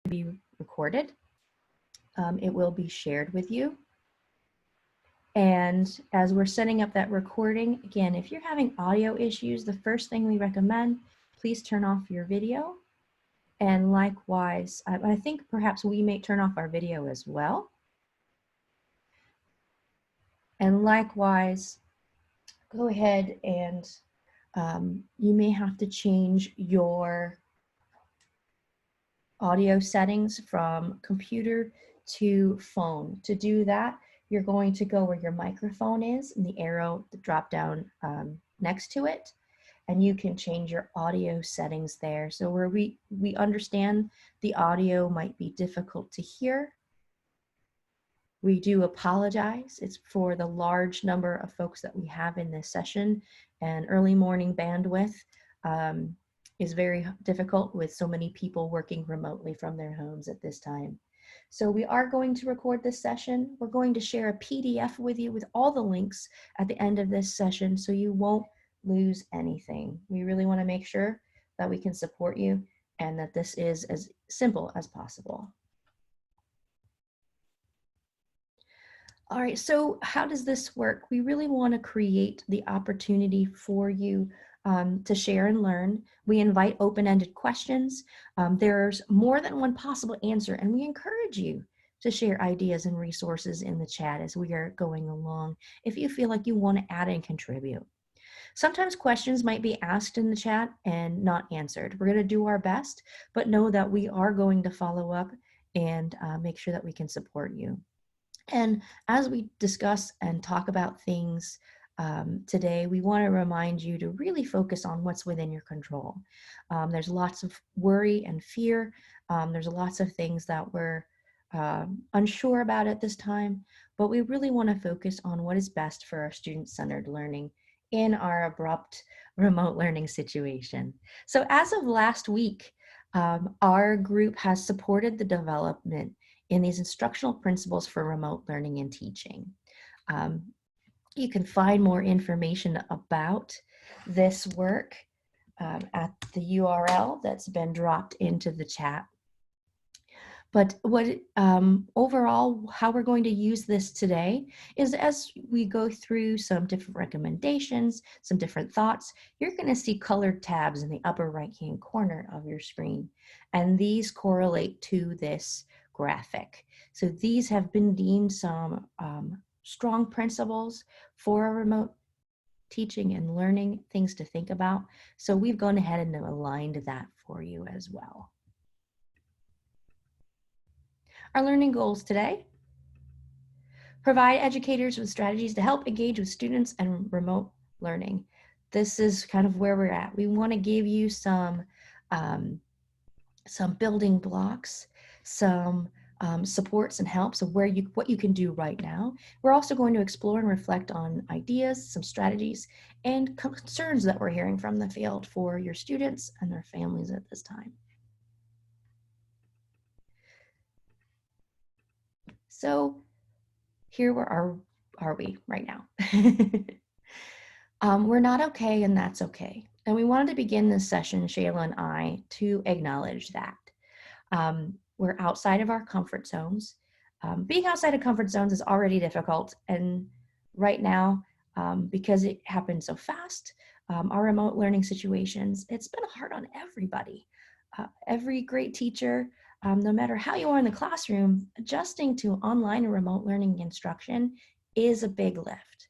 be recorded. It will be shared with you. And as we're setting up that recording, again, if you're having audio issues, the first thing we recommend, please turn off your video. And likewise, I think perhaps we may turn off our video as well. And likewise, go ahead and you may have to change your audio settings from computer to phone. To do that, you're going to go where your microphone is and the arrow, the drop down next to it, and you can change your audio settings there. So where we understand the audio might be difficult to hear, we do apologize. It's for the large number of folks that we have in this session, and early morning bandwidth is very difficult with so many people working remotely from their homes at this time. So we are going to record this session. We're going to share a PDF with you with all the links at the end of this session so you won't lose anything. We really want to make sure that we can support you and that this is as simple as possible. All right, so how does this work? We really want to create the opportunity for you to share and learn. We invite open-ended questions. There's more than one possible answer, and we encourage you to share ideas and resources in the chat as we are going along if you feel like you want to add and contribute. Sometimes questions might be asked in the chat and not answered. We're going to do our best, but know that we are going to follow up and make sure that we can support you. And as we discuss and talk about things today, we want to remind you to really focus on what's within your control. There's lots of worry and fear. There's lots of things that we're unsure about at this time, but we really want to focus on what is best for our student-centered learning in our abrupt remote learning situation. So as of last week, our group has supported the development in these instructional principles for remote learning and teaching. You can find more information about this work at the URL that's been dropped into the chat. But what overall, how we're going to use this today is as we go through some different recommendations, some different thoughts, you're going to see colored tabs in the upper right-hand corner of your screen. And these correlate to this graphic. So these have been deemed some strong principles for remote teaching and learning, things to think about. So we've gone ahead and aligned that for you as well. Our learning goals today: provide educators with strategies to help engage with students and remote learning. This is kind of where we're at. We want to give you some building blocks, some supports and helps of what you can do right now. We're also going to explore and reflect on ideas, some strategies, and concerns that we're hearing from the field for your students and their families at this time. So here are we right now. We're not okay, and that's okay. And we wanted to begin this session, Shayla and I, to acknowledge that. We're outside of our comfort zones. Being outside of comfort zones is already difficult. And right now, because it happened so fast, our remote learning situations, it's been hard on everybody. Every great teacher, no matter how you are in the classroom, adjusting to online and remote learning instruction is a big lift.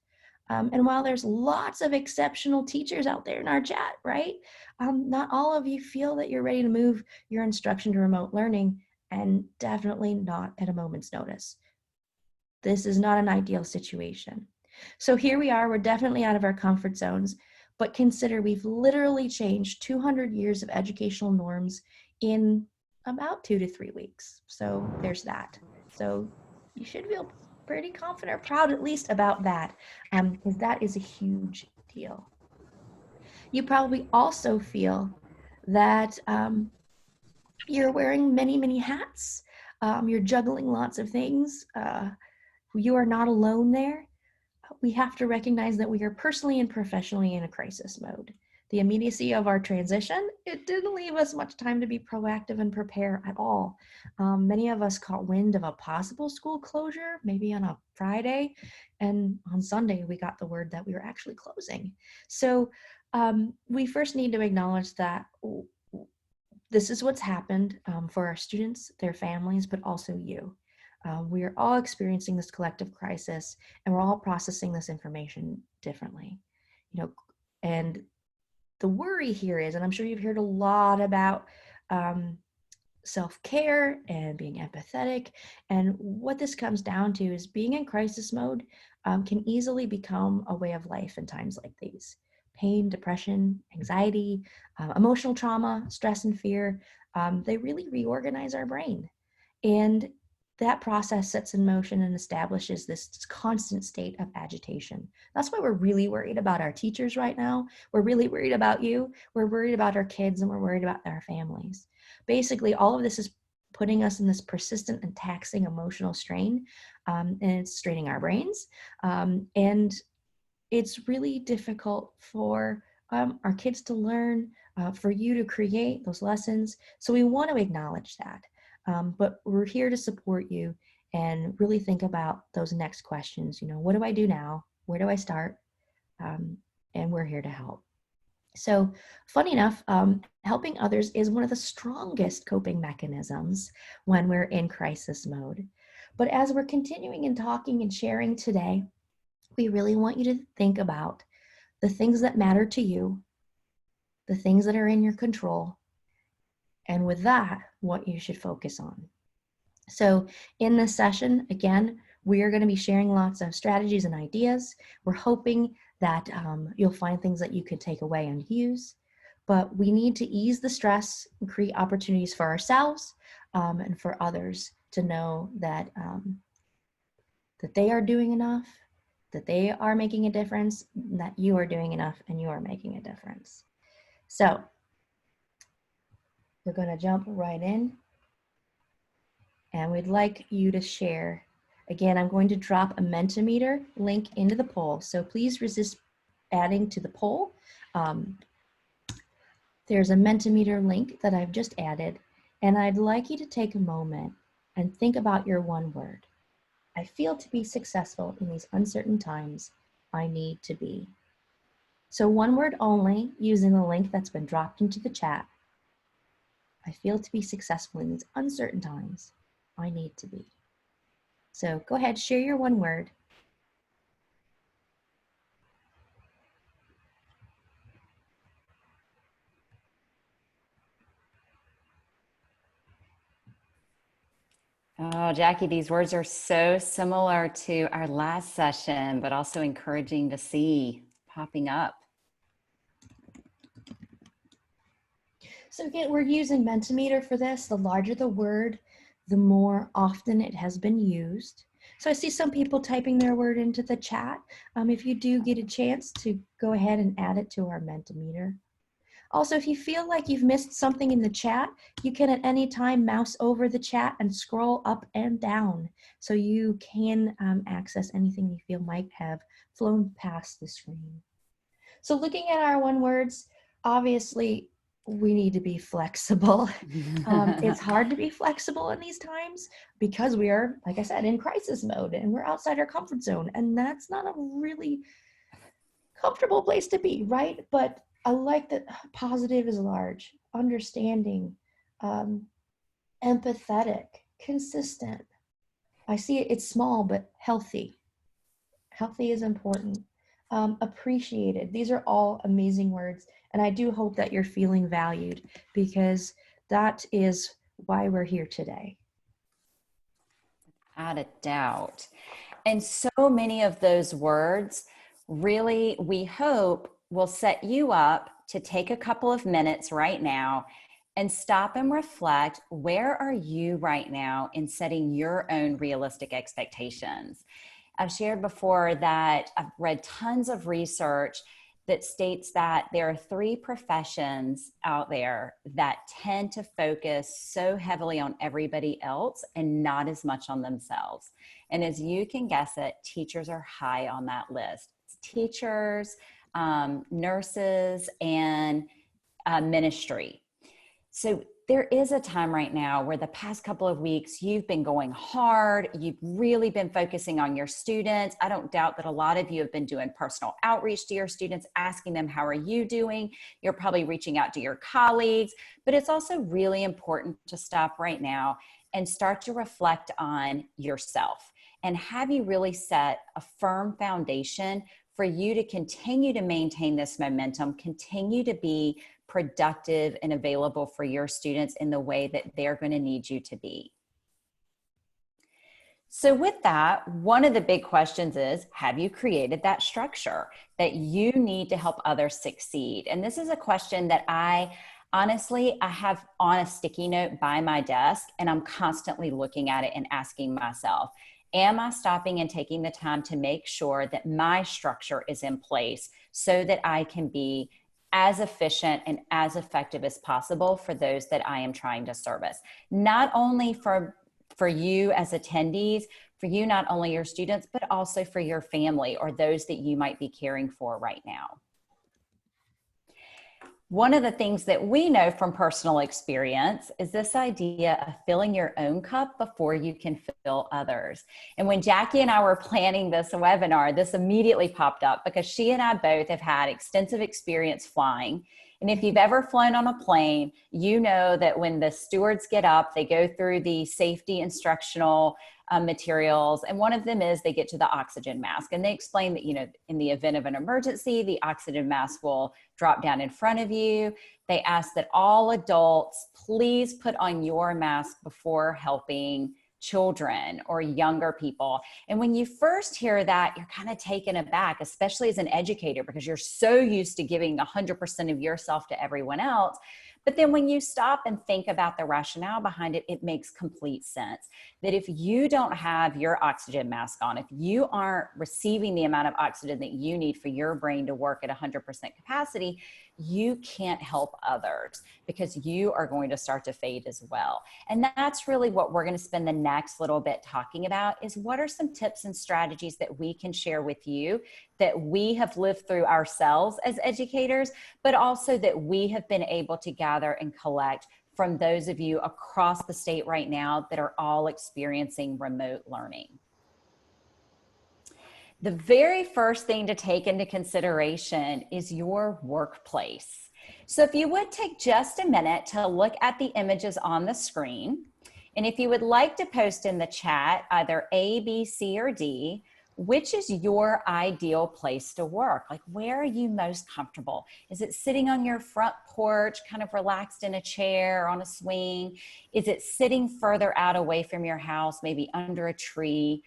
And while there's lots of exceptional teachers out there in our chat, right? Not all of you feel that you're ready to move your instruction to remote learning, and definitely not at a moment's notice. This is not an ideal situation. So here we are, we're definitely out of our comfort zones, but consider we've literally changed 200 years of educational norms in about 2 to 3 weeks. So there's that. So you should feel pretty confident or proud at least about that, because that is a huge deal. You probably also feel that you're wearing many, many hats. You're juggling lots of things. You are not alone there. We have to recognize that we are personally and professionally in a crisis mode. the immediacy of our transition, it didn't leave us much time to be proactive and prepare at all. Many of us caught wind of a possible school closure, maybe on a Friday, and on Sunday we got the word that we were actually closing. So we first need to acknowledge that this is what's happened for our students, their families, but also you. We are all experiencing this collective crisis, and we're all processing this information differently. You know, and the worry here is, and I'm sure you've heard a lot about self-care and being empathetic, and what this comes down to is being in crisis mode can easily become a way of life in times like these. Pain, depression, anxiety, emotional trauma, stress and fear, they really reorganize our brain. And that process sets in motion and establishes this constant state of agitation. That's why we're really worried about our teachers right now. We're really worried about you. We're worried about our kids, and we're worried about our families. Basically, all of this is putting us in this persistent and taxing emotional strain, and it's straining our brains. And it's really difficult for our kids to learn, for you to create those lessons. So we want to acknowledge that. But we're here to support you and really think about those next questions. You know, what do I do now? Where do I start? And we're here to help. So, funny enough, helping others is one of the strongest coping mechanisms when we're in crisis mode. But as we're continuing and talking and sharing today, we really want you to think about the things that matter to you, the things that are in your control, and with that, what you should focus on. So in this session, again, we are going to be sharing lots of strategies and ideas. We're hoping that you'll find things that you could take away and use, but we need to ease the stress and create opportunities for ourselves and for others to know that, that they are doing enough, that they are making a difference, that you are doing enough and you are making a difference. So we're going to jump right in, and we'd like you to share. Again, I'm going to drop a Mentimeter link into the poll, so please resist adding to the poll. There's a Mentimeter link that I've just added, and I'd like you to take a moment and think about your one word. I feel to be successful in these uncertain times, I need to be. So one word only, using the link that's been dropped into the chat. I feel to be successful in these uncertain times, I need to be. So go ahead, share your one word. Oh, Jackie, these words are so similar to our last session, but also encouraging to see popping up. So again, we're using Mentimeter for this. The larger the word, the more often it has been used. So I see some people typing their word into the chat. If you do get a chance to go ahead and add it to our Mentimeter. Also, if you feel like you've missed something in the chat, you can at any time mouse over the chat and scroll up and down so you can access anything you feel might have flown past the screen. So looking at our one words, obviously we need to be flexible. It's hard to be flexible in these times because we are, like I said, in crisis mode and we're outside our comfort zone, and that's not a really comfortable place to be, right? But I like that positive is large, understanding, empathetic, consistent. I see it's small, but healthy. Healthy is important. Appreciated. These are all amazing words. And I do hope that you're feeling valued, because that is why we're here today. Without a doubt. And so many of those words really, we hope, will set you up to take a couple of minutes right now and stop and reflect. Where are you right now in setting your own realistic expectations? I've shared before that I've read tons of research that states that there are 3 professions out there that tend to focus so heavily on everybody else and not as much on themselves. And as you can guess it, teachers are high on that list. Teachers, nurses, and ministry. So there is a time right now where the past couple of weeks you've been going hard. You've really been focusing on your students. I don't doubt that a lot of you have been doing personal outreach to your students, asking them, how are you doing? You're probably reaching out to your colleagues, but it's also really important to stop right now and start to reflect on yourself. And have you really set a firm foundation for you to continue to maintain this momentum, continue to be productive and available for your students in the way that they're going to need you to be? So with that, one of the big questions is, have you created that structure that you need to help others succeed? And this is a question that I have on a sticky note by my desk, and I'm constantly looking at it and asking myself, am I stopping and taking the time to make sure that my structure is in place so that I can be as efficient and as effective as possible for those that I am trying to service? Not only for you as attendees, for you, not only your students, but also for your family or those that you might be caring for right now. One of the things that we know from personal experience is this idea of filling your own cup before you can fill others. And when Jackie and I were planning this webinar, this immediately popped up because she and I both have had extensive experience flying. And if you've ever flown on a plane, you know that when the stewards get up, they go through the safety instructional materials. And one of them is they get to the oxygen mask. And they explain that, in the event of an emergency, the oxygen mask will drop down in front of you. They ask that all adults please put on your mask before helping children or younger people. And when you first hear that, you're kind of taken aback, especially as an educator, because you're so used to giving 100% of yourself to everyone else. But then when you stop and think about the rationale behind it, it makes complete sense that if you don't have your oxygen mask on, if you aren't receiving the amount of oxygen that you need for your brain to work at 100% capacity, you can't help others because you are going to start to fade as well. And that's really what we're going to spend the next little bit talking about, is what are some tips and strategies that we can share with you that we have lived through ourselves as educators, but also that we have been able to gather and collect from those of you across the state right now that are all experiencing remote learning. The very first thing to take into consideration is your workplace. So if you would take just a minute to look at the images on the screen, and if you would like to post in the chat either A, B, C, or D, which is your ideal place to work? Like, where are you most comfortable? Is it sitting on your front porch, kind of relaxed in a chair or on a swing? Is it sitting further out away from your house, maybe under a tree?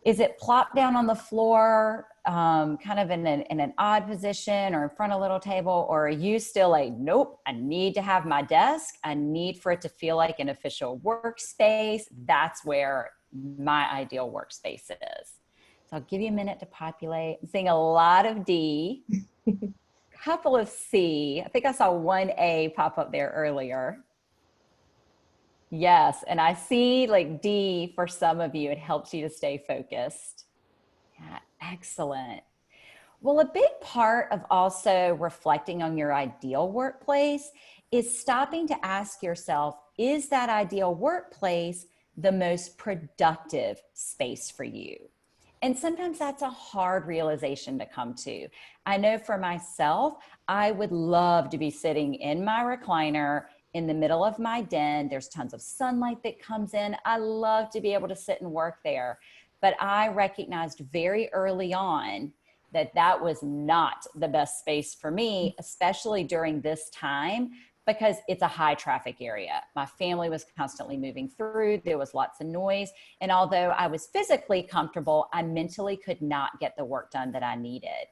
Is it plopped down on the floor, kind of in an odd position or in front of a little table? Or are you still like, nope, I need to have my desk. I need for it to feel like an official workspace. That's where my ideal workspace is. So I'll give you a minute to populate. I'm seeing a lot of D, couple of C. I think I saw one A pop up there earlier. Yes, and I see like D for some of you. It helps you to stay focused. Yeah, excellent. Well, a big part of also reflecting on your ideal workplace is stopping to ask yourself, is that ideal workplace the most productive space for you? And sometimes that's a hard realization to come to. I know for myself, I would love to be sitting in my recliner in the middle of my den. There's tons of sunlight that comes in. I love to be able to sit and work there. But I recognized very early on that that was not the best space for me, especially during this time, because it's a high traffic area. My family was constantly moving through. There was lots of noise. And although I was physically comfortable, I mentally could not get the work done that I needed.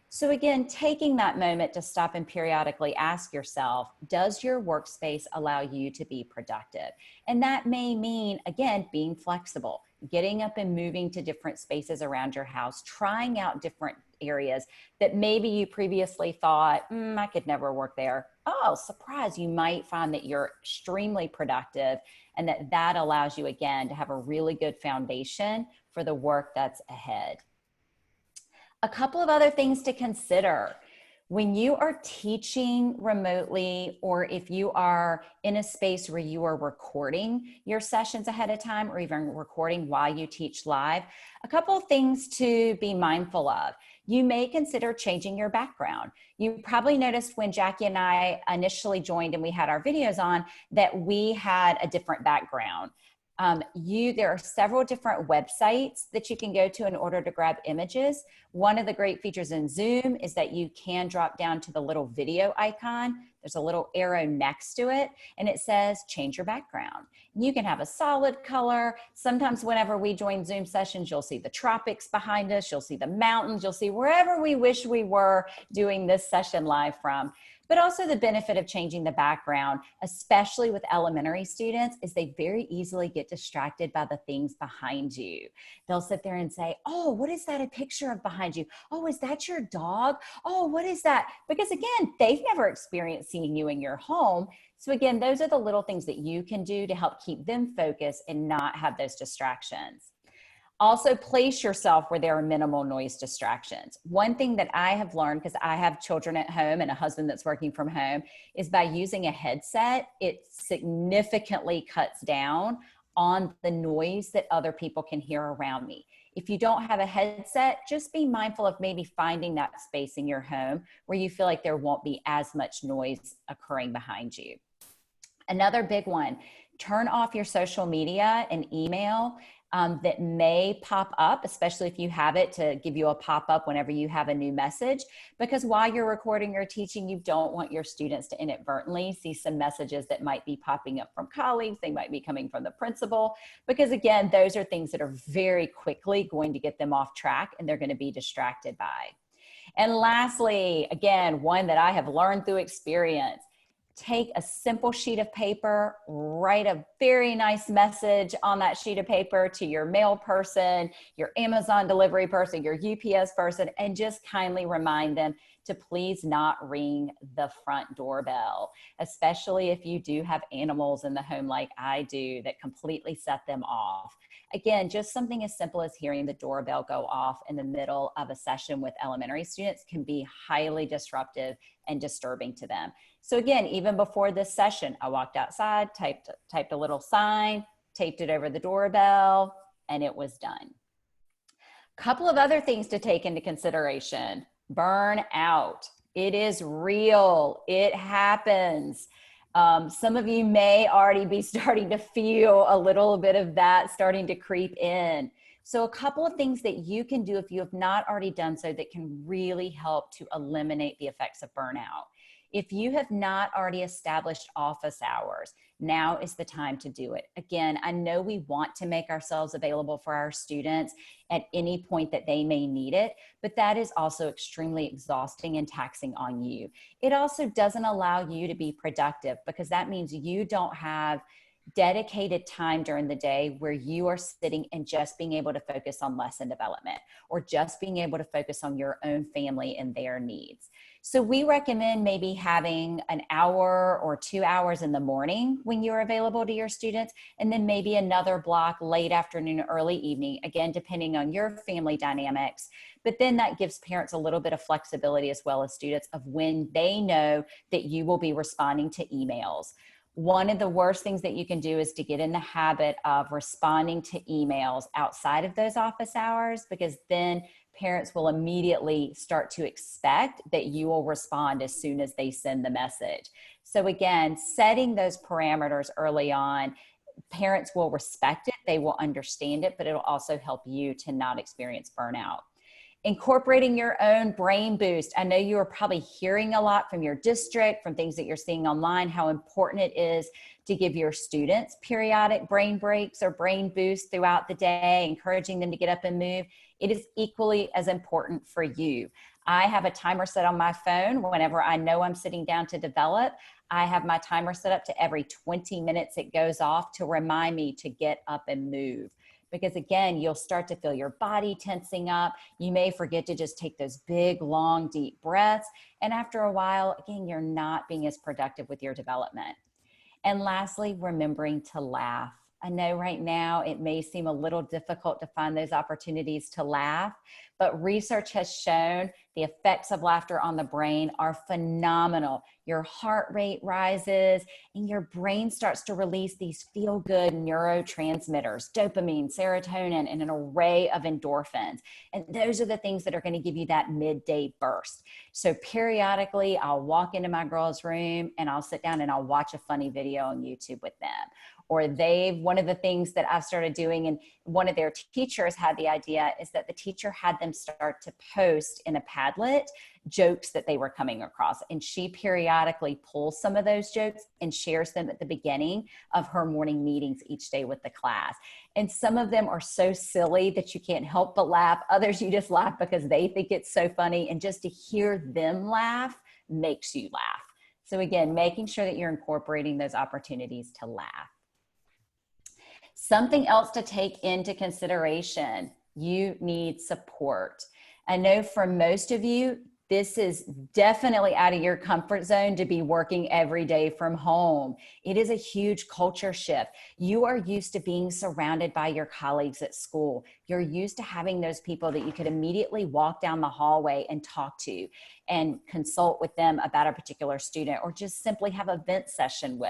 So again, taking that moment to stop and periodically ask yourself, does your workspace allow you to be productive? And that may mean, again, being flexible, getting up and moving to different spaces around your house, trying out different areas that maybe you previously thought, I could never work there. Oh, surprise, you might find that you're extremely productive and that allows you, again, to have a really good foundation for the work that's ahead. A couple of other things to consider. When you are teaching remotely, or if you are in a space where you are recording your sessions ahead of time, or even recording while you teach live, a couple of things to be mindful of. You may consider changing your background. You probably noticed when Jackie and I initially joined and we had our videos on that we had a different background. There are several different websites that you can go to in order to grab images. One of the great features in Zoom is that you can drop down to the little video icon. There's a little arrow next to it, and it says change your background. You can have a solid color. Sometimes whenever we join Zoom sessions, you'll see the tropics behind us. You'll see the mountains. You'll see wherever we wish we were doing this session live from. But also the benefit of changing the background, especially with elementary students, is they very easily get distracted by the things behind you. They'll sit there and say, oh, what is that a picture of behind you? Oh, is that your dog? Oh, what is that? Because again, they've never experienced seeing you in your home. So again, those are the little things that you can do to help keep them focused and not have those distractions. Also, place yourself where there are minimal noise distractions. One thing that I have learned, because I have children at home and a husband that's working from home, is by using a headset, it significantly cuts down on the noise that other people can hear around me. If you don't have a headset, just be mindful of maybe finding that space in your home where you feel like there won't be as much noise occurring behind you. Another big one, turn off your social media and email that may pop up, especially if you have it to give you a pop-up whenever you have a new message, because while you're recording or teaching, you don't want your students to inadvertently see some messages that might be popping up from colleagues. They might be coming from the principal, because again, those are things that are very quickly going to get them off track and they're going to be distracted by. And lastly, again, one that I have learned through experience, take a simple sheet of paper, write a very nice message on that sheet of paper to your mail person, your Amazon delivery person, your UPS person, and just kindly remind them to please not ring the front doorbell, especially if you do have animals in the home like I do that completely set them off. Again, just something as simple as hearing the doorbell go off in the middle of a session with elementary students can be highly disruptive and disturbing to them. So again, even before this session, I walked outside, typed a little sign, taped it over the doorbell, and it was done. Couple of other things to take into consideration. Burnout. It is real. It happens. Some of you may already be starting to feel a little bit of that starting to creep in. So a couple of things that you can do if you have not already done so that can really help to eliminate the effects of burnout. If you have not already established office hours, now is the time to do it. Again, I know we want to make ourselves available for our students at any point that they may need it, but that is also extremely exhausting and taxing on you. It also doesn't allow you to be productive because that means you don't have dedicated time during the day where you are sitting and just being able to focus on lesson development or just being able to focus on your own family and their needs. So we recommend maybe having an hour or 2 hours in the morning when you're available to your students, and then maybe another block late afternoon, early evening, again, depending on your family dynamics. But then that gives parents a little bit of flexibility as well as students of when they know that you will be responding to emails. One of the worst things that you can do is to get in the habit of responding to emails outside of those office hours, because then parents will immediately start to expect that you will respond as soon as they send the message. So again, setting those parameters early on, parents will respect it, they will understand it, but it'll also help you to not experience burnout. Incorporating your own brain boost. I know you are probably hearing a lot from your district, from things that you're seeing online, how important it is to give your students periodic brain breaks or brain boosts throughout the day, encouraging them to get up and move. It is equally as important for you. I have a timer set on my phone whenever I know I'm sitting down to develop. I have my timer set up to every 20 minutes it goes off to remind me to get up and move. Because again, you'll start to feel your body tensing up. You may forget to just take those big, long, deep breaths. And after a while, again, you're not being as productive with your development. And lastly, remembering to laugh. I know right now it may seem a little difficult to find those opportunities to laugh, but research has shown the effects of laughter on the brain are phenomenal. Your heart rate rises and your brain starts to release these feel-good neurotransmitters, dopamine, serotonin, and an array of endorphins. And those are the things that are going to give you that midday burst. So periodically, I'll walk into my girls' room and I'll sit down and I'll watch a funny video on YouTube with them. Or one of the things that I've started doing, and one of their teachers had the idea, is that the teacher had them start to post in a Padlet jokes that they were coming across. And she periodically pulls some of those jokes and shares them at the beginning of her morning meetings each day with the class. And some of them are so silly that you can't help but laugh. Others you just laugh because they think it's so funny. And just to hear them laugh makes you laugh. So again, making sure that you're incorporating those opportunities to laugh. Something else to take into consideration, you need support. I know for most of you, this is definitely out of your comfort zone to be working every day from home. It is a huge culture shift. You are used to being surrounded by your colleagues at school. You're used to having those people that you could immediately walk down the hallway and talk to and consult with them about a particular student, or just simply have a vent session with.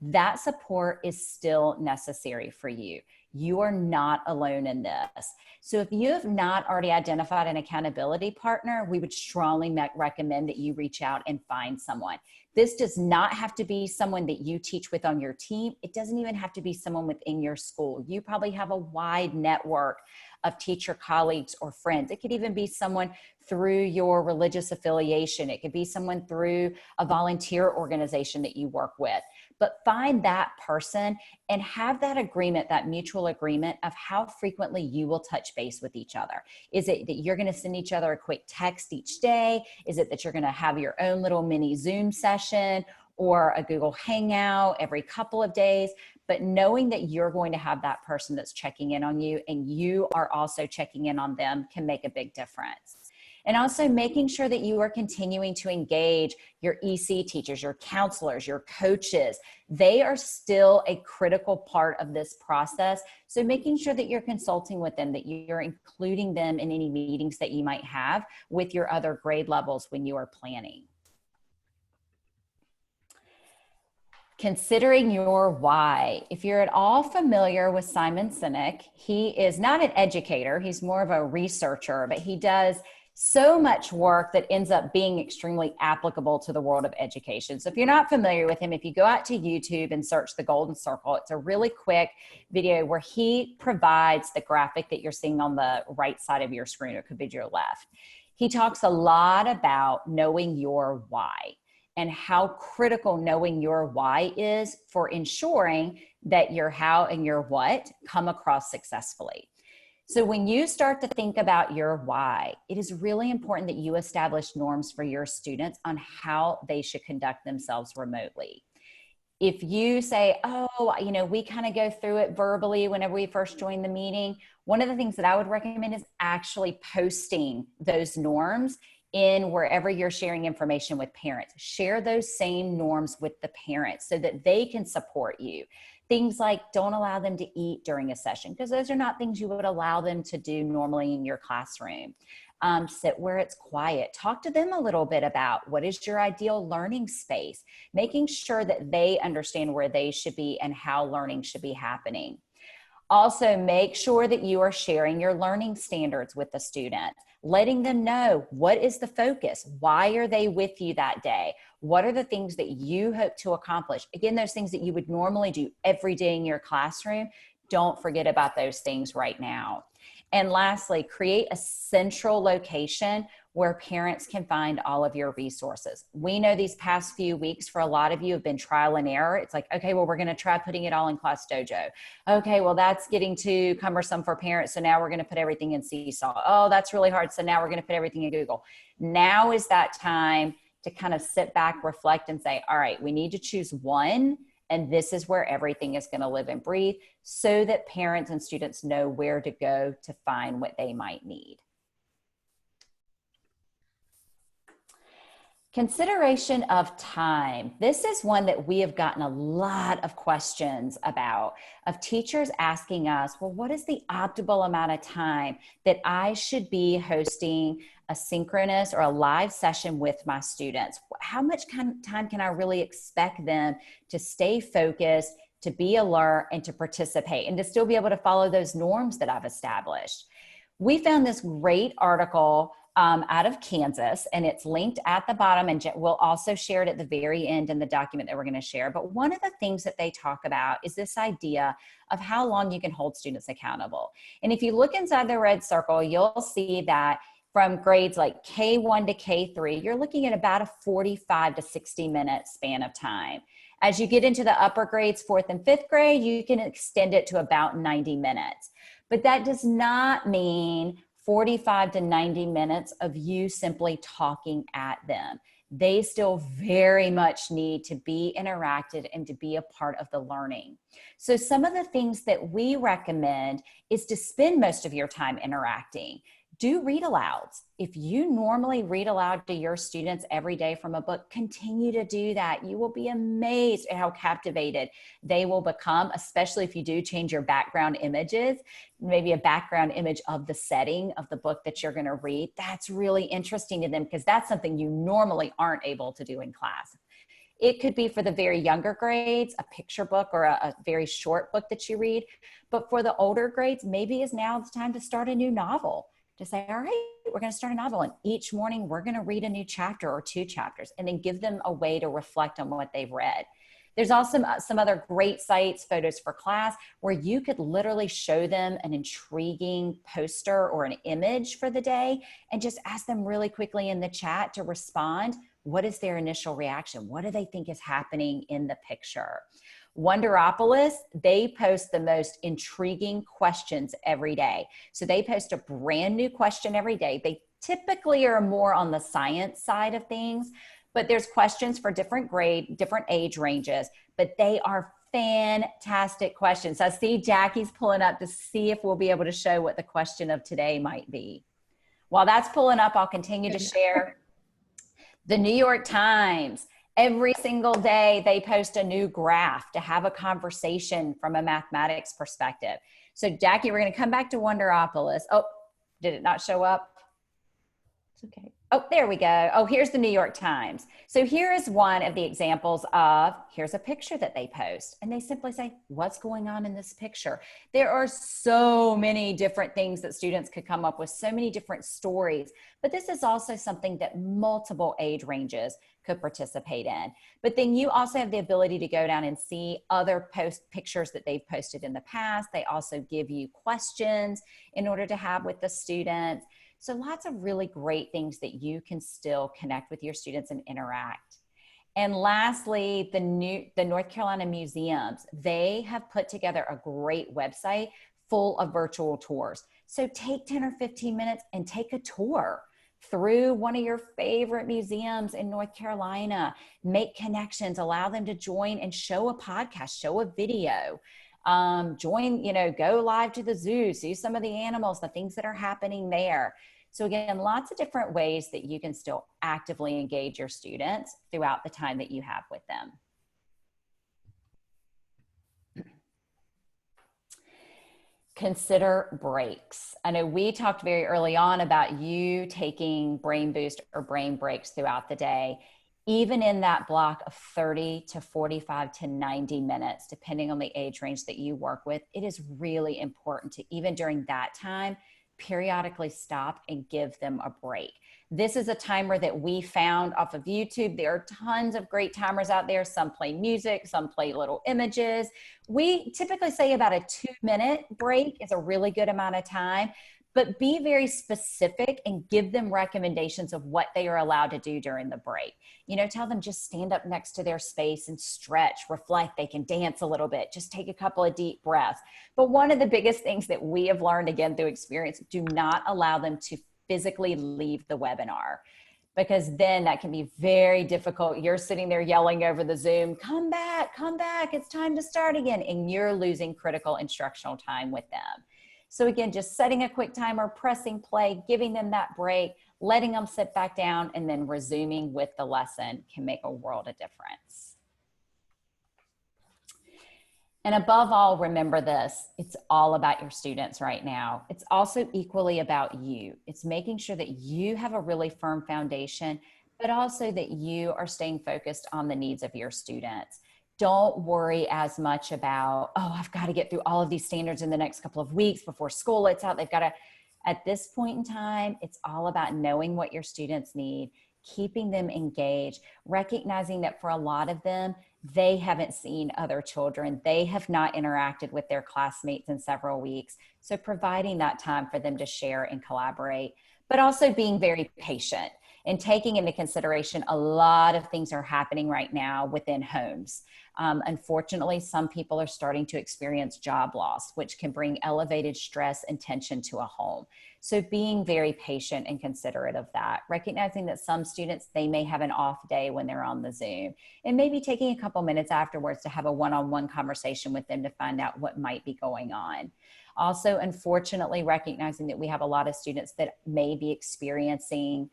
That support is still necessary for you. You are not alone in this. So if you have not already identified an accountability partner, we would strongly recommend that you reach out and find someone. This does not have to be someone that you teach with on your team. It doesn't even have to be someone within your school. You probably have a wide network of teacher colleagues or friends. It could even be someone through your religious affiliation. It could be someone through a volunteer organization that you work with. But find that person and have that agreement, that mutual agreement of how frequently you will touch base with each other. Is it that you're going to send each other a quick text each day? Is it that you're going to have your own little mini Zoom session or a Google Hangout every couple of days? But knowing that you're going to have that person that's checking in on you and you are also checking in on them can make a big difference. And also making sure that you are continuing to engage your EC teachers, your counselors, your coaches. They are still a critical part of this process. So making sure that you're consulting with them, that you're including them in any meetings that you might have with your other grade levels when you are planning. Considering your why. If you're at all familiar with Simon Sinek, he is not an educator, he's more of a researcher, but he does so much work that ends up being extremely applicable to the world of education. So if you're not familiar with him, if you go out to YouTube and search the Golden Circle, it's a really quick video where he provides the graphic that you're seeing on the right side of your screen, or it could be your left. He talks a lot about knowing your why and how critical knowing your why is for ensuring that your how and your what come across successfully. So when you start to think about your why, it is really important that you establish norms for your students on how they should conduct themselves remotely. If you say, oh, we kind of go through it verbally whenever we first join the meeting, one of the things that I would recommend is actually posting those norms in wherever you're sharing information with parents. Share those same norms with the parents so that they can support you. Things like don't allow them to eat during a session, because those are not things you would allow them to do normally in your classroom. Sit where it's quiet. Talk to them a little bit about what is your ideal learning space, making sure that they understand where they should be and how learning should be happening. Also, make sure that you are sharing your learning standards with the student, letting them know what is the focus, why are they with you that day, what are the things that you hope to accomplish. Again, those things that you would normally do every day in your classroom, don't forget about those things right now. And lastly, create a central location where parents can find all of your resources. We know these past few weeks for a lot of you have been trial and error. It's like, okay, well, we're going to try putting it all in Class Dojo. Okay, well, that's getting too cumbersome for parents. So now we're going to put everything in Seesaw. Oh, that's really hard. So now we're going to put everything in Google. Now is that time to kind of sit back, reflect, and say, all right, we need to choose one. And this is where everything is going to live and breathe so that parents and students know where to go to find what they might need. Consideration of time. This is one that we have gotten a lot of questions about, of teachers asking us, well, what is the optimal amount of time that I should be hosting a synchronous or a live session with my students? How much time can I really expect them to stay focused, to be alert, and to participate, and to still be able to follow those norms that I've established? We found this great article out of Kansas, and it's linked at the bottom, and we'll also share it at the very end in the document that we're going to share. But one of the things that they talk about is this idea of how long you can hold students accountable. And if you look inside the red circle, you'll see that from grades like K1 to K3, you're looking at about a 45 to 60 minute span of time. As you get into the upper grades, 4th and 5th grade, you can extend it to about 90 minutes. But that does not mean 45 to 90 minutes of you simply talking at them. They still very much need to be interacted and to be a part of the learning. So some of the things that we recommend is to spend most of your time interacting. Do read alouds. If you normally read aloud to your students every day from a book, continue to do that. You will be amazed at how captivated they will become, especially if you do change your background images, maybe a background image of the setting of the book that you're going to read. That's really interesting to them because that's something you normally aren't able to do in class. It could be for the very younger grades, a picture book or a very short book that you read. But for the older grades, maybe is now the time to start a new novel. To say, all right, we're going to start a novel, and each morning we're going to read a new chapter or 2 chapters, and then give them a way to reflect on what they've read. There's also some other great sites, Photos for Class, where you could literally show them an intriguing poster or an image for the day and just ask them really quickly in the chat to respond. What is their initial reaction? What do they think is happening in the picture? Wonderopolis, they post the most intriguing questions every day. So they post a brand new question every day. They typically are more on the science side of things, but there's questions for different grade, different age ranges, but they are fantastic questions. I see Jackie's pulling up to see if we'll be able to show what the question of today might be. While that's pulling up, I'll continue to share. The New York Times, every single day they post a new graph to have a conversation from a mathematics perspective. So Jackie, we're going to come back to Wonderopolis. Oh, did it not show up? It's okay. Oh, there we go. Oh, here's the New York Times. So here is one of the examples of, here's a picture that they post, and they simply say, what's going on in this picture? There are so many different things that students could come up with, so many different stories, but this is also something that multiple age ranges could participate in. But then you also have the ability to go down and see other pictures that they've posted in the past. They also give you questions in order to have with the students. So lots of really great things that you can still connect with your students and interact. And lastly, the North Carolina museums, they have put together a great website full of virtual tours. So take 10 or 15 minutes and take a tour through one of your favorite museums in North Carolina. Make connections, allow them to join and show a podcast, show a video. Join, go live to the zoo, see some of the animals, the things that are happening there. So again, lots of different ways that you can still actively engage your students throughout the time that you have with them. Consider breaks. I know we talked very early on about you taking brain boost or brain breaks throughout the day. Even in that block of 30 to 45 to 90 minutes, depending on the age range that you work with, it is really important to, even during that time, periodically stop and give them a break. This is a timer that we found off of YouTube. There are tons of great timers out there. Some play music, some play little images. We typically say about a 2-minute break is a really good amount of time. But be very specific and give them recommendations of what they are allowed to do during the break. Tell them just stand up next to their space and stretch, reflect. They can dance a little bit, just take a couple of deep breaths. But one of the biggest things that we have learned, again, through experience, do not allow them to physically leave the webinar, because then that can be very difficult. You're sitting there yelling over the Zoom, come back, it's time to start again. And you're losing critical instructional time with them. So again, just setting a quick timer, pressing play, giving them that break, letting them sit back down and then resuming with the lesson can make a world of difference. And above all, remember this, it's all about your students right now. It's also equally about you. It's making sure that you have a really firm foundation, but also that you are staying focused on the needs of your students. Don't worry as much about, oh, I've got to get through all of these standards in the next couple of weeks before school lets out. They've got to, at this point in time, it's all about knowing what your students need, keeping them engaged, recognizing that for a lot of them, they haven't seen other children. They have not interacted with their classmates in several weeks. So providing that time for them to share and collaborate, but also being very patient and taking into consideration a lot of things are happening right now within homes. Unfortunately, some people are starting to experience job loss, which can bring elevated stress and tension to a home. So being very patient and considerate of that, recognizing that some students, they may have an off day when they're on the Zoom, and maybe taking a couple minutes afterwards to have a one-on-one conversation with them to find out what might be going on. Also, unfortunately, recognizing that we have a lot of students that may be experiencing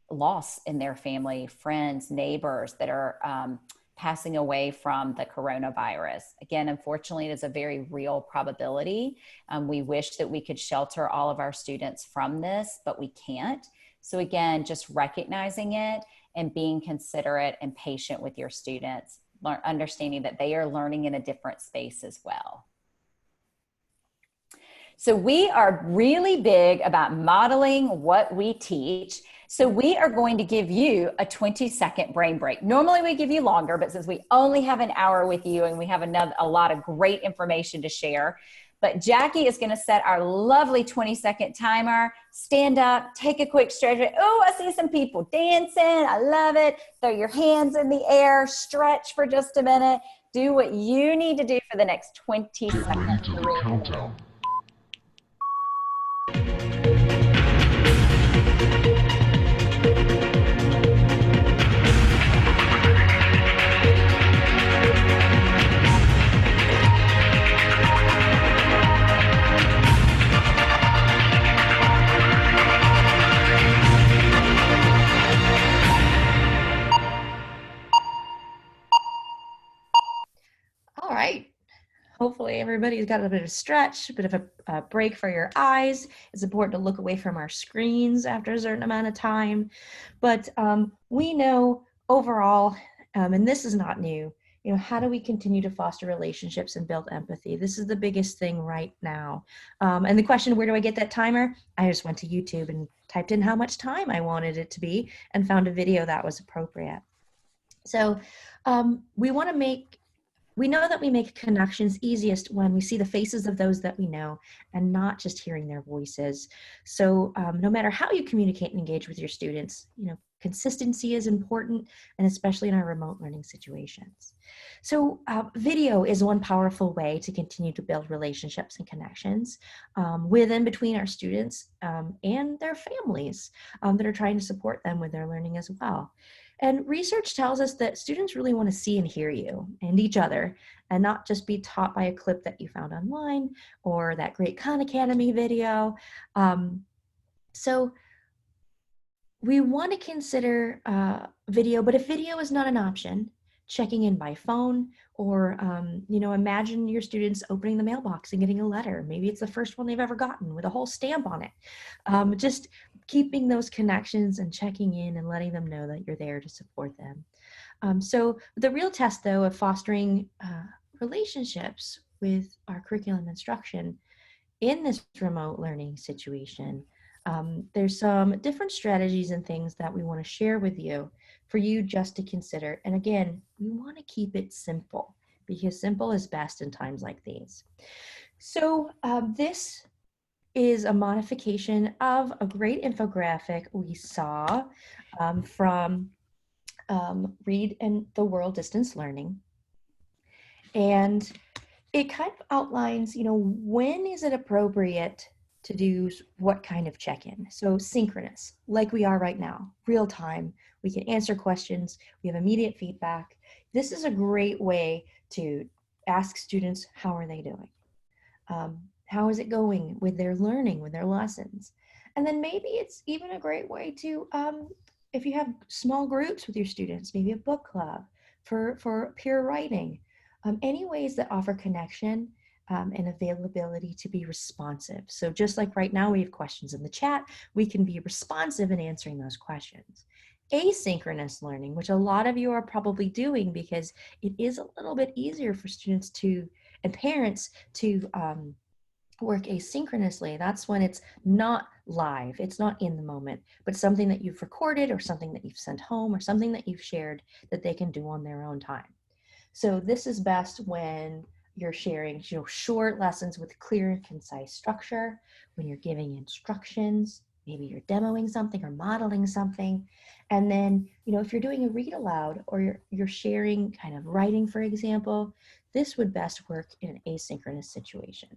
loss in their family, friends, neighbors that are passing away from the coronavirus. Again, unfortunately, it is a very real probability. We wish that we could shelter all of our students from this, but we can't. So again, just recognizing it and being considerate and patient with your students, understanding that they are learning in a different space as well. So we are really big about modeling what we teach. So we are going to give you a 20-second brain break. Normally we give you longer, but since we only have an hour with you and we have a lot of great information to share, but Jackie is going to set our lovely 20-second timer. Stand up, take a quick stretch. Oh, I see some people dancing. I love it. Throw your hands in the air, stretch for just a minute. Do what you need to do for the next 20 seconds. Countdown. All right. Hopefully everybody's got a bit of stretch, a bit of a break for your eyes. It's important to look away from our screens after a certain amount of time. But we know overall, and this is not new, how do we continue to foster relationships and build empathy? This is the biggest thing right now. And the question, where do I get that timer? I just went to YouTube and typed in how much time I wanted it to be and found a video that was appropriate. So we know that we make connections easiest when we see the faces of those that we know and not just hearing their voices. So no matter how you communicate and engage with your students, consistency is important, and especially in our remote learning situations. So video is one powerful way to continue to build relationships and connections with and between our students and their families that are trying to support them with their learning as well. And research tells us that students really want to see and hear you and each other, and not just be taught by a clip that you found online or that great Khan Academy video. So we want to consider video, but if video is not an option, checking in by phone, or imagine your students opening the mailbox and getting a letter. Maybe it's the first one they've ever gotten with a whole stamp on it. Just keeping those connections and checking in and letting them know that you're there to support them. So the real test, though, of fostering relationships with our curriculum instruction in this remote learning situation, there's some different strategies and things that we want to share with you for you just to consider. And again, we want to keep it simple because simple is best in times like these. So this is a modification of a great infographic we saw from Read and the World Distance Learning. And it kind of outlines, when is it appropriate to do what kind of check-in. So synchronous, like we are right now, real time. We can answer questions. We have immediate feedback. This is a great way to ask students, how are they doing? How is it going with their learning, with their lessons? And then maybe it's even a great way to, if you have small groups with your students, maybe a book club for peer writing, any ways that offer connection and availability to be responsive. So just like right now we have questions in the chat, we can be responsive in answering those questions. Asynchronous learning, which a lot of you are probably doing because it is a little bit easier for students to and parents to work asynchronously. That's when it's not live, it's not in the moment, but something that you've recorded or something that you've sent home or something that you've shared that they can do on their own time. So this is best when you're sharing, short lessons with clear and concise structure, when you're giving instructions, maybe you're demoing something or modeling something. And then, if you're doing a read aloud or you're sharing kind of writing, for example, this would best work in an asynchronous situation.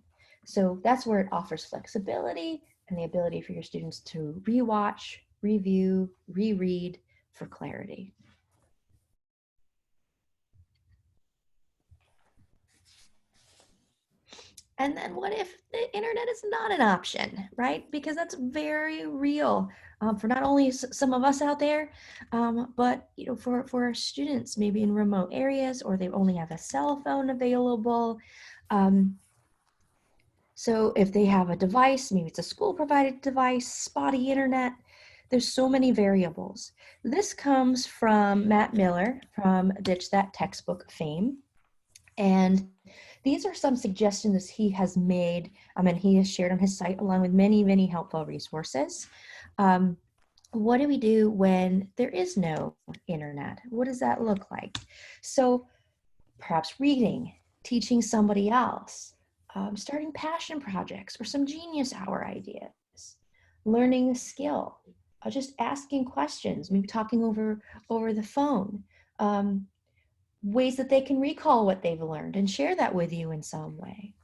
So that's where it offers flexibility and the ability for your students to rewatch, review, reread for clarity. And then what if the internet is not an option, right? Because that's very real for not only some of us out there, but for our students, maybe in remote areas, or they only have a cell phone available. So if they have a device, maybe it's a school provided device, spotty internet, there's so many variables. This comes from Matt Miller from Ditch That Textbook fame. And these are some suggestions he has made and he has shared on his site along with many, many helpful resources. What do we do when there is no internet? What does that look like? So perhaps reading, teaching somebody else, starting passion projects or some genius hour ideas, learning a skill, just asking questions, maybe talking over the phone, ways that they can recall what they've learned and share that with you in some way,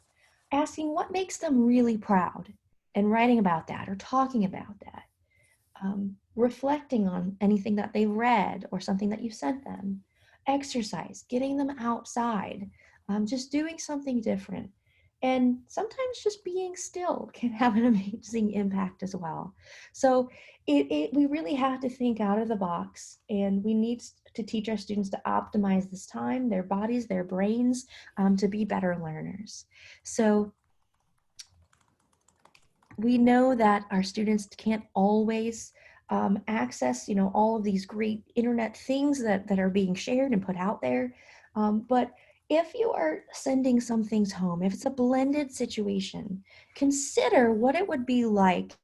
asking what makes them really proud and writing about that or talking about that, reflecting on anything that they've read or something that you sent them, exercise, getting them outside, just doing something different. And sometimes just being still can have an amazing impact as well. So we really have to think out of the box, and we need to teach our students to optimize this time, their bodies, their brains, to be better learners. So we know that our students can't always access, all of these great internet things that are being shared and put out there. But if you are sending some things home, if it's a blended situation, consider what it would be like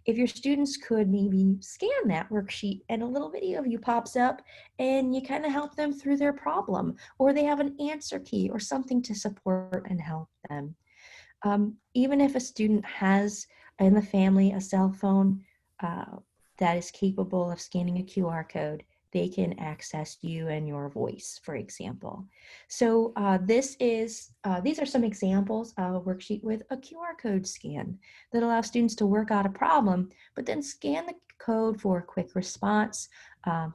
if your students could maybe scan that worksheet and a little video of you pops up and you kind of help them through their problem, or they have an answer key or something to support and help them. Even if a student has in the family a cell phone that is capable of scanning a QR code, they can access you and your voice, for example. So these are some examples of a worksheet with a QR code scan that allows students to work out a problem, but then scan the code for a quick response,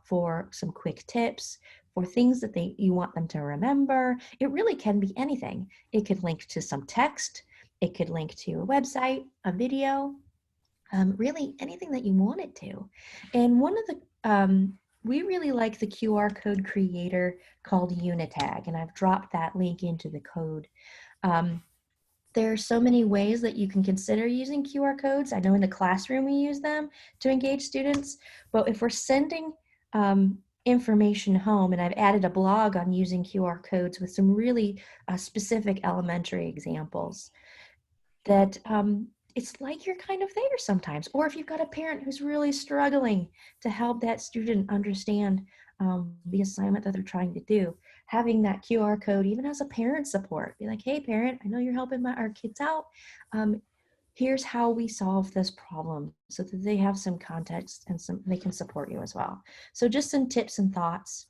for some quick tips, for things that you want them to remember. It really can be anything. It could link to some text. It could link to a website, a video, really anything that you want it to. And one of the, we really like the QR code creator called Unitag, and I've dropped that link into the code. There are so many ways that you can consider using QR codes. I know in the classroom we use them to engage students, but if we're sending information home, and I've added a blog on using QR codes with some really specific elementary examples, that it's like you're kind of there sometimes. Or if you've got a parent who's really struggling to help that student understand the assignment that they're trying to do, having that QR code, even as a parent support, be like, hey parent, I know you're helping our kids out. Here's how we solve this problem, so that they have some context and they can support you as well. So just some tips and thoughts.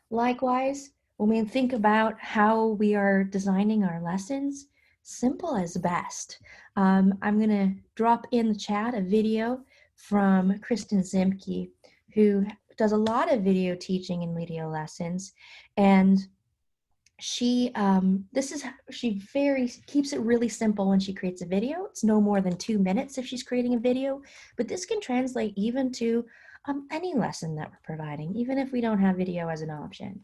Likewise, when we think about how we are designing our lessons, simple as best. I'm going to drop in the chat a video from Kristen Zimke, who does a lot of video teaching and video lessons. And She very keeps it really simple when she creates a video. It's no more than 2 minutes if she's creating a video, but this can translate even to any lesson that we're providing, even if we don't have video as an option.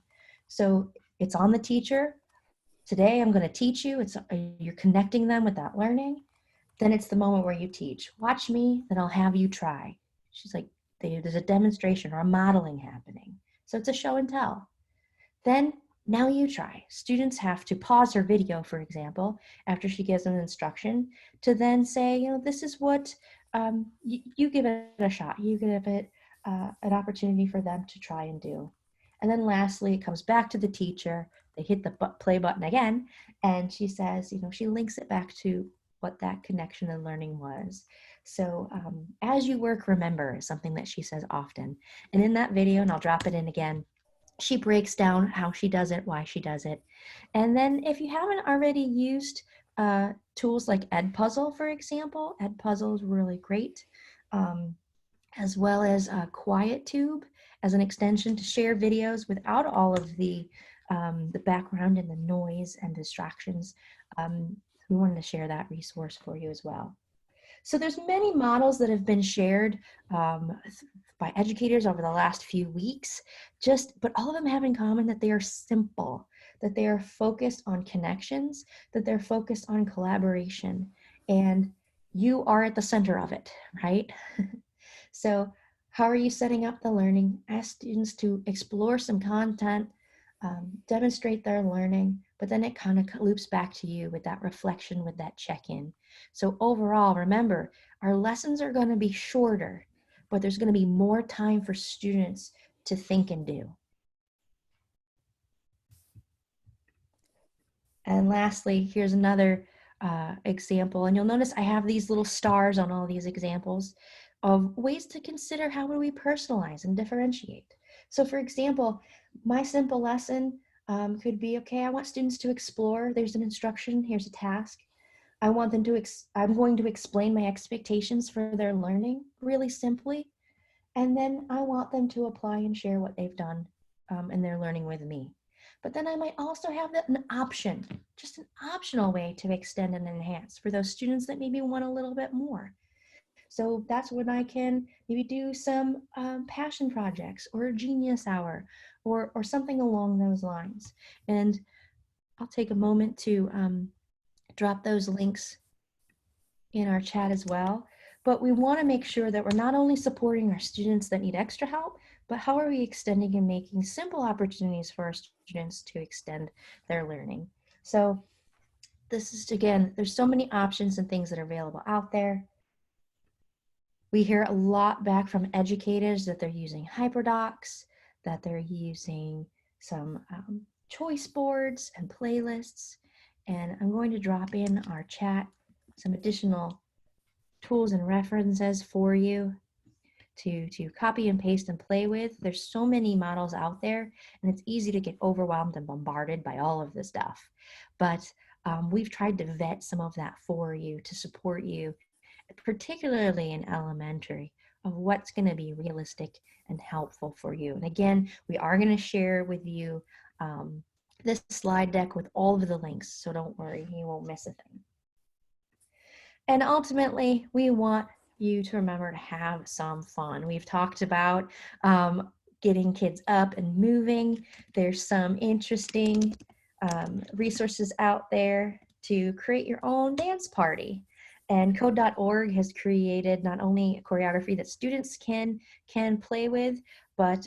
So it's on the teacher. Today I'm going to teach you. You're connecting them with that learning. Then it's the moment where you teach. Watch me, then I'll have you try. She's like, there's a demonstration or a modeling happening. So it's a show and tell. Then now you try. Students have to pause her video, for example, after she gives them instruction to then say, this is what you give it a shot. You give it an opportunity for them to try and do. And then lastly, it comes back to the teacher. They hit the play button again, and she says, she links it back to what that connection and learning was. So as you work, remember, is something that she says often. And in that video, and I'll drop it in again, she breaks down how she does it, why she does it. And then if you haven't already used tools like Edpuzzle, for example, Edpuzzle is really great, as well as QuietTube as an extension to share videos without all of the background and the noise and distractions. We wanted to share that resource for you as well. So there's many models that have been shared by educators over the last few weeks, but all of them have in common that they are simple, that they are focused on connections, that they're focused on collaboration, and you are at the center of it, right? So how are you setting up the learning? Ask students to explore some content, demonstrate their learning, but then it kind of loops back to you with that reflection, with that check-in. So overall, remember, our lessons are going to be shorter, but there's going to be more time for students to think and do. And lastly, here's another example. And you'll notice I have these little stars on all these examples of ways to consider how do we personalize and differentiate. So for example, my simple lesson could be, okay, I want students to explore. There's an instruction, here's a task. I'm going to explain my expectations for their learning really simply. And then I want them to apply and share what they've done in their learning with me. But then I might also have an option, just an optional way to extend and enhance for those students that maybe want a little bit more. So that's when I can maybe do some passion projects or a genius hour or something along those lines. And I'll take a moment to drop those links in our chat as well. But we want to make sure that we're not only supporting our students that need extra help, but how are we extending and making simple opportunities for our students to extend their learning? So this is, again, there's so many options and things that are available out there. We hear a lot back from educators that they're using HyperDocs, that they're using some choice boards and playlists. And I'm going to drop in our chat some additional tools and references for you to copy and paste and play with. There's so many models out there, and it's easy to get overwhelmed and bombarded by all of the stuff. But we've tried to vet some of that for you to support you, particularly in elementary, of what's going to be realistic and helpful for you. And again, we are going to share with you this slide deck with all of the links, so don't worry, you won't miss a thing. And ultimately, we want you to remember to have some fun. We've talked about getting kids up and moving. There's some interesting resources out there to create your own dance party. And code.org has created not only a choreography that students can play with, but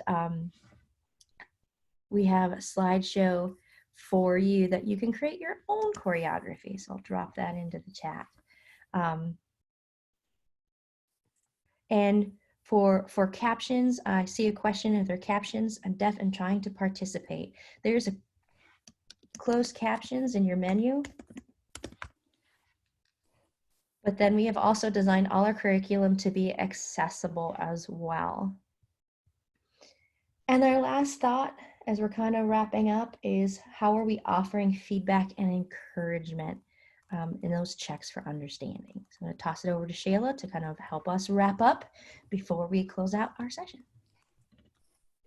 we have a slideshow for you that you can create your own choreography. So I'll drop that into the chat. And for captions, I see a question if there are captions. I'm deaf and trying to participate. There's a closed captions in your menu. But then we have also designed all our curriculum to be accessible as well. And our last thought, as we're kind of wrapping up, is how are we offering feedback and encouragement in those checks for understanding? So I'm going to toss it over to Shayla to kind of help us wrap up before we close out our session.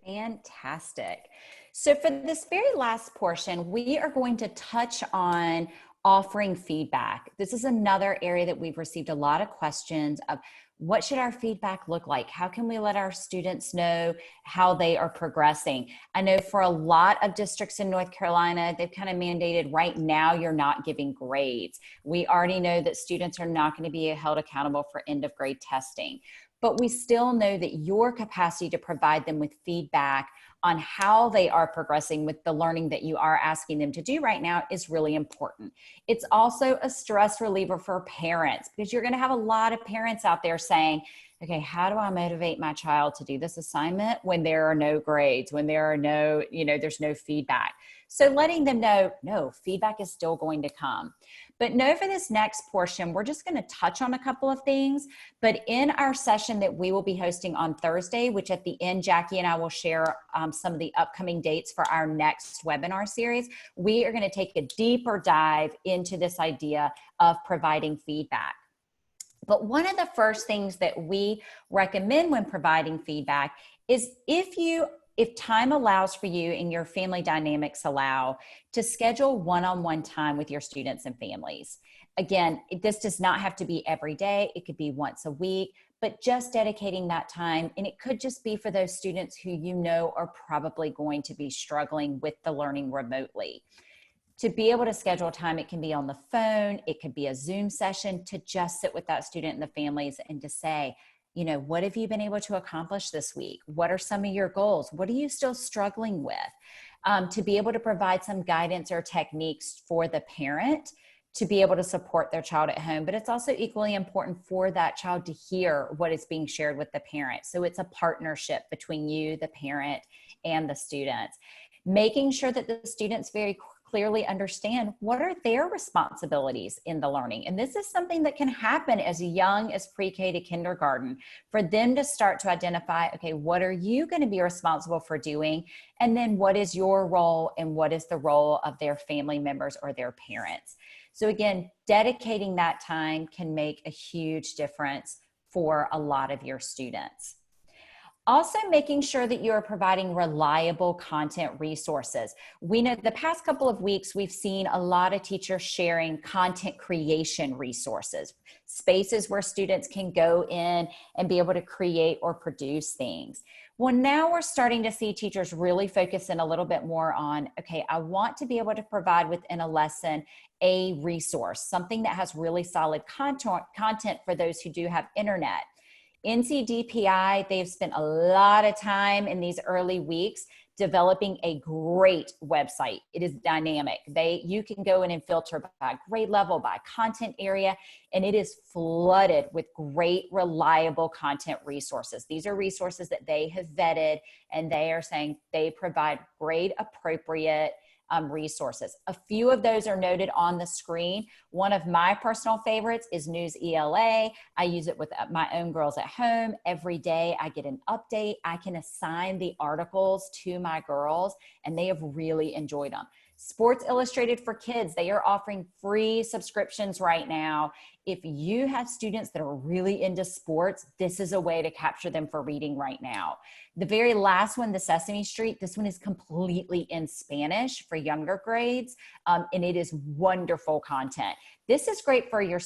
Fantastic. So for this very last portion, we are going to touch on offering feedback. This is another area that we've received a lot of questions of what should our feedback look like? How can we let our students know how they are progressing? I know for a lot of districts in North Carolina, they've kind of mandated right now you're not giving grades. We already know that students are not going to be held accountable for end of grade testing, but we still know that your capacity to provide them with feedback on how they are progressing with the learning that you are asking them to do right now is really important. It's also a stress reliever for parents, because you're going to have a lot of parents out there saying, okay, how do I motivate my child to do this assignment when there are no grades, when there are no, there's no feedback. So letting them know, no, feedback is still going to come. But no, for this next portion, we're just going to touch on a couple of things. But in our session that we will be hosting on Thursday, which at the end, Jackie and I will share some of the upcoming dates for our next webinar series, we are going to take a deeper dive into this idea of providing feedback. But one of the first things that we recommend when providing feedback is if time allows for you and your family dynamics allow, to schedule one-on-one time with your students and families. Again, this does not have to be every day. It could be once a week, but just dedicating that time. And it could just be for those students who you know are probably going to be struggling with the learning remotely. To be able to schedule time, it can be on the phone, it could be a Zoom session, to just sit with that student and the families and to say, what have you been able to accomplish this week? What are some of your goals? What are you still struggling with? To be able to provide some guidance or techniques for the parent to be able to support their child at home. But it's also equally important for that child to hear what is being shared with the parent. So it's a partnership between you, the parent, and the students. Making sure that the students very clearly understand what are their responsibilities in the learning. And this is something that can happen as young as pre-K to kindergarten, for them to start to identify, okay, what are you going to be responsible for doing? And then what is your role and what is the role of their family members or their parents? So again, dedicating that time can make a huge difference for a lot of your students. Also, making sure that you are providing reliable content resources. We know the past couple of weeks, we've seen a lot of teachers sharing content creation resources, spaces where students can go in and be able to create or produce things. Well, now we're starting to see teachers really focus in a little bit more on, okay, I want to be able to provide within a lesson a resource, something that has really solid content for those who do have internet. NCDPI, they've spent a lot of time in these early weeks developing a great website. It is dynamic. You can go in and filter by grade level, by content area, and it is flooded with great, reliable content resources. These are resources that they have vetted, and they are saying they provide grade appropriate resources. A few of those are noted on the screen. One of my personal favorites is News ELA. I use it with my own girls at home. Every day I get an update. I can assign the articles to my girls, and they have really enjoyed them. Sports Illustrated for Kids, they are offering free subscriptions right now. If you have students that are really into sports, this is a way to capture them for reading right now. The very last one, the Sesame Street, this one is completely in Spanish for younger grades, and it is wonderful content. This is great for your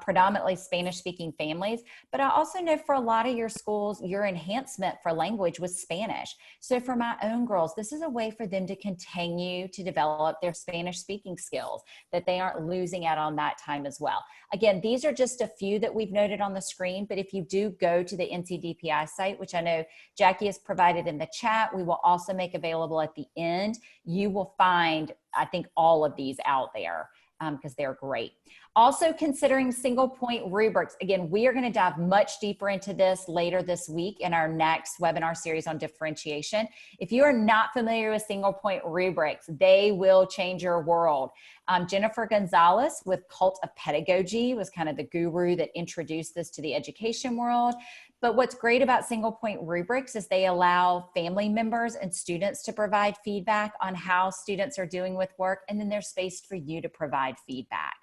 predominantly Spanish-speaking families, but I also know for a lot of your schools, your enhancement for language was Spanish. So for my own girls, this is a way for them to continue to develop their Spanish-speaking skills, that they aren't losing out on that time as well. Again, these are just a few that we've noted on the screen, but if you do go to the NCDPI site, which I know Jackie has provided in the chat, we will also make available at the end, you will find, I think, all of these out there, because they're great. Also considering single point rubrics. Again, we are going to dive much deeper into this later this week in our next webinar series on differentiation. If you are not familiar with single point rubrics, they will change your world. Jennifer Gonzalez with Cult of Pedagogy was kind of the guru that introduced this to the education world. But what's great about single point rubrics is they allow family members and students to provide feedback on how students are doing with work, and then there's space for you to provide feedback.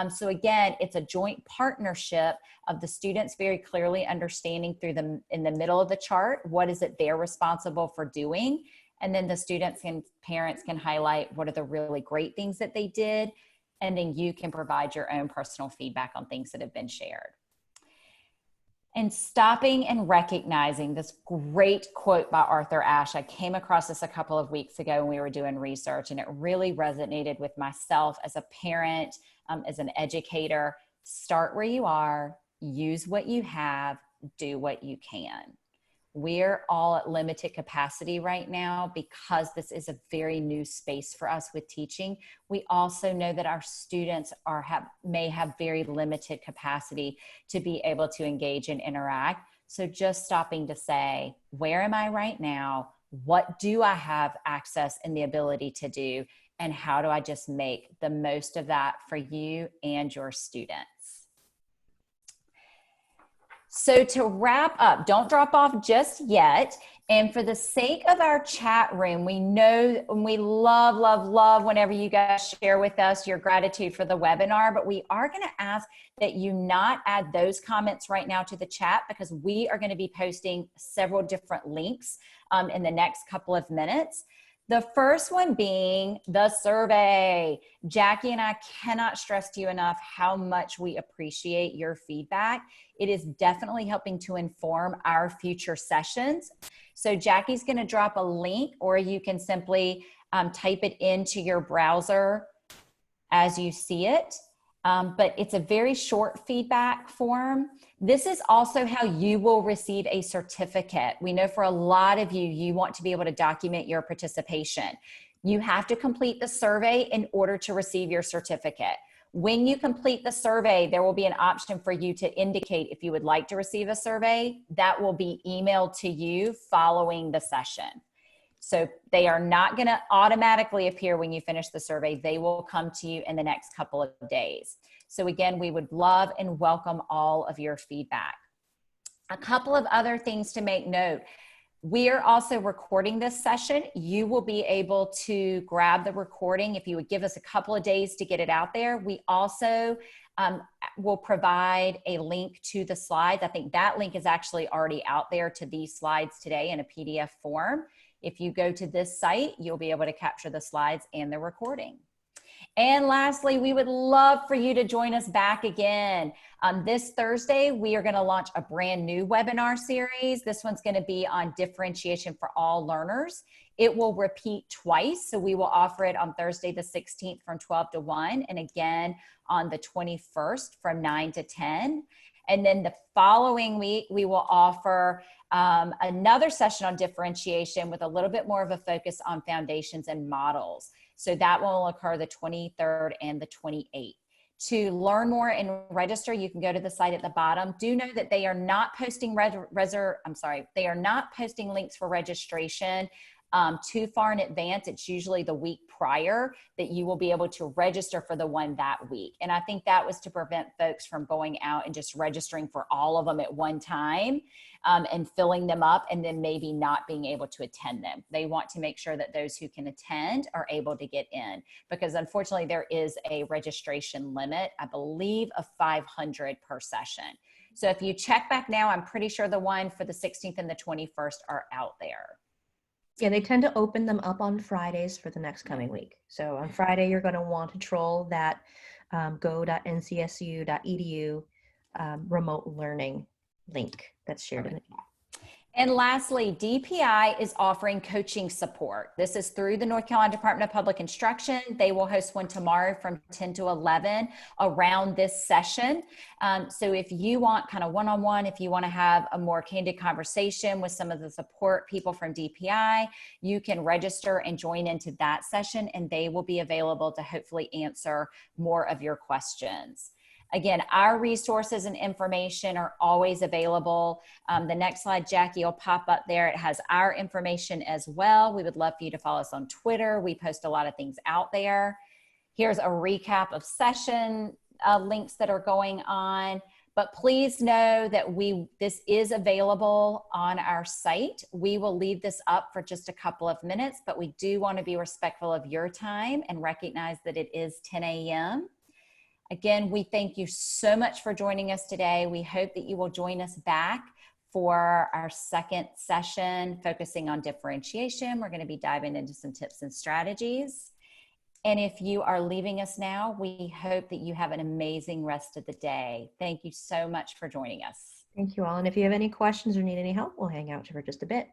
So again, it's a joint partnership of the students very clearly understanding in the middle of the chart, what is it they're responsible for doing. And then the students and parents can highlight what are the really great things that they did. And then you can provide your own personal feedback on things that have been shared. And stopping and recognizing, this great quote by Arthur Ashe. I came across this a couple of weeks ago when we were doing research, and it really resonated with myself as a parent, as an educator. Start where you are, use what you have, do what you can. We're all at limited capacity right now because this is a very new space for us with teaching. We also know that our students may have very limited capacity to be able to engage and interact. So just stopping to say, where am I right now? What do I have access and the ability to do? And how do I just make the most of that for you and your students? So to wrap up, don't drop off just yet. And for the sake of our chat room, we know and we love, love, love whenever you guys share with us your gratitude for the webinar, but we are going to ask that you not add those comments right now to the chat, because we are going to be posting several different links in the next couple of minutes. The first one being the survey. Jackie and I cannot stress to you enough how much we appreciate your feedback. It is definitely helping to inform our future sessions. So Jackie's going to drop a link, or you can simply type it into your browser as you see it. But it's a very short feedback form. This is also how you will receive a certificate. We know for a lot of you, you want to be able to document your participation. You have to complete the survey in order to receive your certificate. When you complete the survey, there will be an option for you to indicate if you would like to receive a survey. That will be emailed to you following the session. So they are not going to automatically appear when you finish the survey. They will come to you in the next couple of days. So again, we would love and welcome all of your feedback. A couple of other things to make note. We are also recording this session. You will be able to grab the recording if you would give us a couple of days to get it out there. We also will provide a link to the slides. I think that link is actually already out there to these slides today in a PDF form. If you go to this site, you'll be able to capture the slides and the recording. And lastly, we would love for you to join us back again. This Thursday, we are going to launch a brand new webinar series. This one's going to be on differentiation for all learners. It will repeat twice. So we will offer it on Thursday, the 16th from 12 to 1, and again on the 21st from 9 to 10. And then the following week, we will offer another session on differentiation with a little bit more of a focus on foundations and models. So that one will occur the 23rd and the 28th. To learn more and register, you can go to the site at the bottom. Do know that they are not posting they are not posting links for registration too far in advance. It's usually the week prior that you will be able to register for the one that week. And I think that was to prevent folks from going out and just registering for all of them at one time and filling them up and then maybe not being able to attend them. They want to make sure that those who can attend are able to get in, because unfortunately there is a registration limit, I believe of 500 per session. So if you check back now, I'm pretty sure the one for the 16th and the 21st are out there. Yeah, they tend to open them up on Fridays for the next coming week. So on Friday, you're going to want to troll that go.ncsu.edu remote learning link that's shared in the chat. And lastly, DPI is offering coaching support. This is through the North Carolina Department of Public Instruction. They will host one tomorrow from 10 to 11 around this session. So if you want kind of one-on-one, if you want to have a more candid conversation with some of the support people from DPI, you can register and join into that session, and they will be available to hopefully answer more of your questions. Again, our resources and information are always available. The next slide, Jackie, will pop up there. It has our information as well. We would love for you to follow us on Twitter. We post a lot of things out there. Here's a recap of session links that are going on. But please know that this is available on our site. We will leave this up for just a couple of minutes, but we do want to be respectful of your time and recognize that it is 10 a.m. Again, we thank you so much for joining us today. We hope that you will join us back for our second session focusing on differentiation. We're going to be diving into some tips and strategies. And if you are leaving us now, we hope that you have an amazing rest of the day. Thank you so much for joining us. Thank you all. And if you have any questions or need any help, we'll hang out for just a bit.